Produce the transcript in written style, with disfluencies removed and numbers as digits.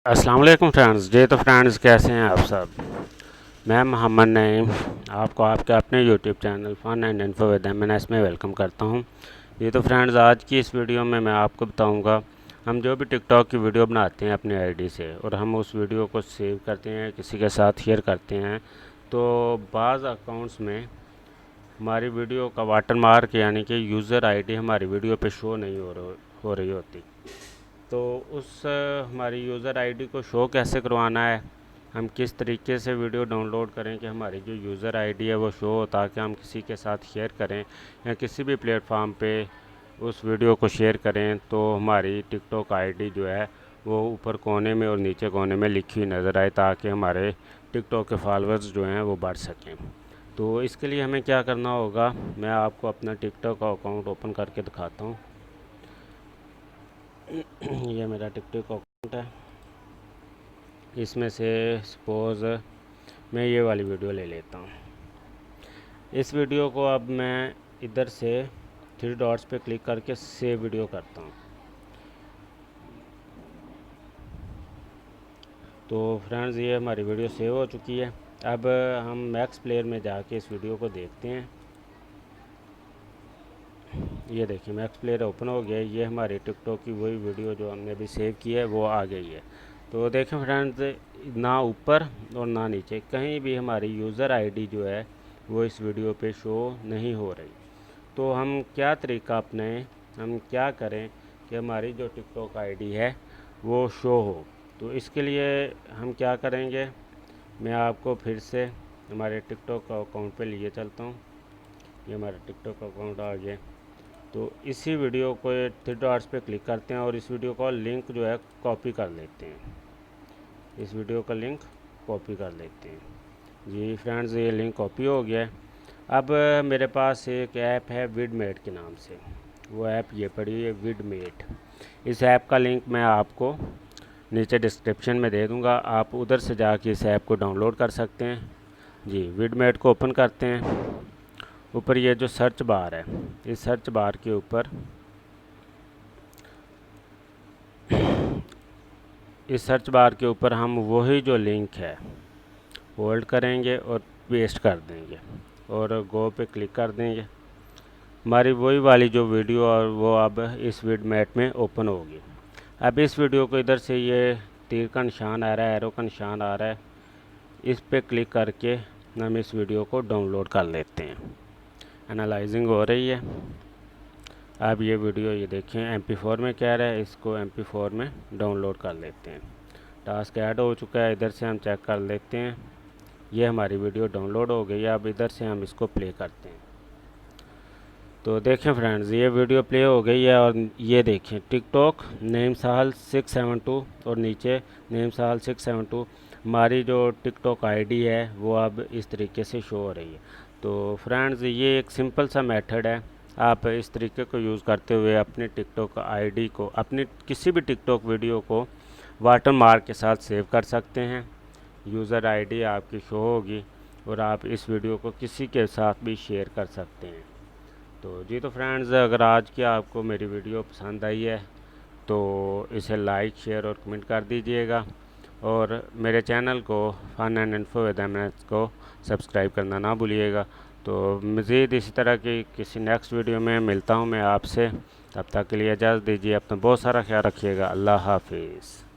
अस्सलाम वालेकुम फ्रेंड्स। जी तो फ्रेंड्स, कैसे हैं आप सब। मैं मोहम्मद नईम आपको आपके अपने YouTube channel fun and info with MNS में वेलकम करता हूं। ये तो फ्रेंड्स, आज की इस वीडियो में मैं आपको बताऊंगा हम जो भी टिकटॉक की वीडियो बनाते हैं अपनी आईडी से और हम उस वीडियो को सेव करते हैं, किसी के साथ शेयर करते हैं, तो बाज़ अकाउंट्स में हमारी वीडियो का वाटर मार्क यानी कि यूज़र आईडी हमारी वीडियो पे शो नहीं हो रही होती। तो उस हमारी यूज़र आईडी को शो कैसे करवाना है, हम किस तरीके से वीडियो डाउनलोड करें कि हमारी जो यूज़र आईडी है वो शो हो, ताकि हम किसी के साथ शेयर करें या किसी भी प्लेटफॉर्म पे उस वीडियो को शेयर करें तो हमारी टिकटॉक आईडी जो है वो ऊपर कोने में और नीचे कोने में लिखी हुई नज़र आए, ताकि हमारे टिकटॉक के फॉलोअर्स जो हैं वो बढ़ सकें। तो इसके लिए हमें क्या करना होगा, मैं आपको अपना टिकटॉक अकाउंट ओपन करके दिखाता हूँ। ये मेरा टिकटॉक अकाउंट है। इसमें से सपोज़ मैं ये वाली वीडियो ले लेता हूँ। इस वीडियो को अब मैं इधर से थ्री डॉट्स पे क्लिक करके सेव वीडियो करता हूँ। तो फ्रेंड्स, ये हमारी वीडियो सेव हो चुकी है। अब हम मैक्स प्लेयर में जाके इस वीडियो को देखते हैं। ये देखिए, मैक्स प्लेयर ओपन हो गया। ये हमारी टिकटॉक की वही वीडियो जो हमने अभी सेव की है वो आ गई है। तो देखें फ्रेंड्स, ना ऊपर और ना नीचे कहीं भी हमारी यूज़र आईडी जो है वो इस वीडियो पे शो नहीं हो रही। तो हम क्या तरीका अपनाएं, हम क्या करें कि हमारी जो टिकटॉक आईडी है वो शो हो। तो इसके लिए हम क्या करेंगे, मैं आपको फिर से हमारे टिकटॉक अकाउंट पे लिए चलता हूँ। ये हमारा टिकटॉक अकाउंट आ गया। तो इसी वीडियो को थ्री डॉट्स पे क्लिक करते हैं और इस वीडियो का लिंक जो है कॉपी कर लेते हैं। इस वीडियो का लिंक कॉपी कर लेते हैं। जी फ्रेंड्स, ये लिंक कॉपी हो गया है। अब मेरे पास एक ऐप है विडमेट के नाम से, वो ऐप ये पड़ी है विडमेट। इस ऐप का लिंक मैं आपको नीचे डिस्क्रिप्शन में दे दूँगा, आप उधर से जाके इस ऐप को डाउनलोड कर सकते हैं। जी, विडमेट को ओपन करते हैं। ऊपर ये जो सर्च बार है, इस सर्च बार के ऊपर हम वही जो लिंक है होल्ड करेंगे और पेस्ट कर देंगे और गो पे क्लिक कर देंगे। हमारी वही वाली जो वीडियो और वो अब इस विडमेट में ओपन होगी। अब इस वीडियो को इधर से ये तीर का निशान आ रहा है, एरो का निशान आ रहा है, इस पे क्लिक करके हम इस वीडियो को डाउनलोड कर लेते हैं। एनालाइजिंग हो रही है। अब ये वीडियो ये देखें MP4 में कह रहा है, इसको MP4 में डाउनलोड कर लेते हैं। टास्क ऐड हो चुका है, इधर से हम चेक कर लेते हैं। ये हमारी वीडियो डाउनलोड हो गई है। अब इधर से हम इसको प्ले करते हैं। तो देखें फ्रेंड्स, ये वीडियो प्ले हो गई है और ये देखें टिकटॉक नेम साहल 672 और नीचे नेम साहल 672 हमारी जो टिकटॉक आईडी है वो अब इस तरीके से शो हो रही है। तो फ्रेंड्स, ये एक सिंपल सा मेथड है। आप इस तरीके को यूज़ करते हुए अपने टिकटॉक आईडी को, अपनी किसी भी टिकटॉक वीडियो को वाटर मार्क के साथ सेव कर सकते हैं। यूज़र आईडी आपकी शो होगी और आप इस वीडियो को किसी के साथ भी शेयर कर सकते हैं। तो जी तो फ्रेंड्स, अगर आज की आपको मेरी वीडियो पसंद आई है तो इसे लाइक, शेयर और कमेंट कर दीजिएगा और मेरे चैनल को fun and info with MNS को सब्सक्राइब करना ना भूलिएगा। तो मज़ीद इसी तरह की किसी नेक्स्ट वीडियो में मिलता हूँ मैं आपसे। तब तक के लिए इजाज़त दीजिए। अपना बहुत सारा ख्याल रखिएगा। अल्लाह हाफिज़।